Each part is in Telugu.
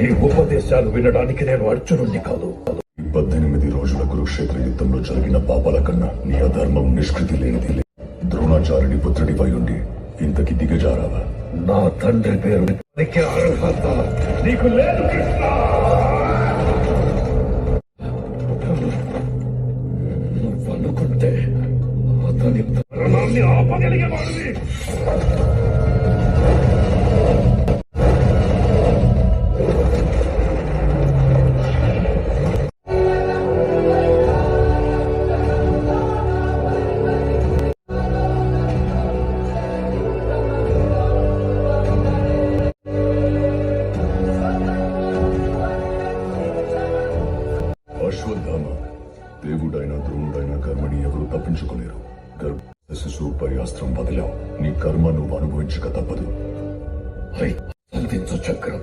నీ ఉపదేశాలు వినడానికి నేను అర్జునుడిని కాదు. 18 రోజుల కురుక్షేత్ర యుద్ధంలో జరిగిన పాపాల కన్నా నీ అధర్మం నిష్కృతి లేనిది. ద్రోణాచార్యుని పుత్రుడిపై ఉండి ఇంతకి దిగజారావా? నా తండ్రి పేరు అర్హత నీకు లేదు కృష్ణ. నువ్వనుకుంటే అతని మరణాన్ని ఆపగలిగేవాడివి. అశ్వత్థామ, దేవుడైనా ద్రోణుడైనా కర్మని ఎవరు తప్పించుకోలేరు. శిశువుపై అస్త్రం వదిలావు, నీ కర్మ నువ్వు అనుభవించక తప్పదు. సంధించు చక్రం,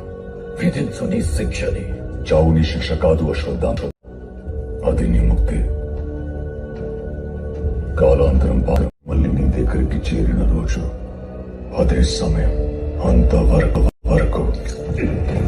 విధించు నీ శిక్షని. చావు నీ శిక్ష కాదు అశ్వత్థామ, అది నీ ముక్తి. కాలాంతరం మళ్ళీ నీ దగ్గరికి చేరిన రోజు, అదే సమయం, అంతవరకు వరకు ఏంటిది?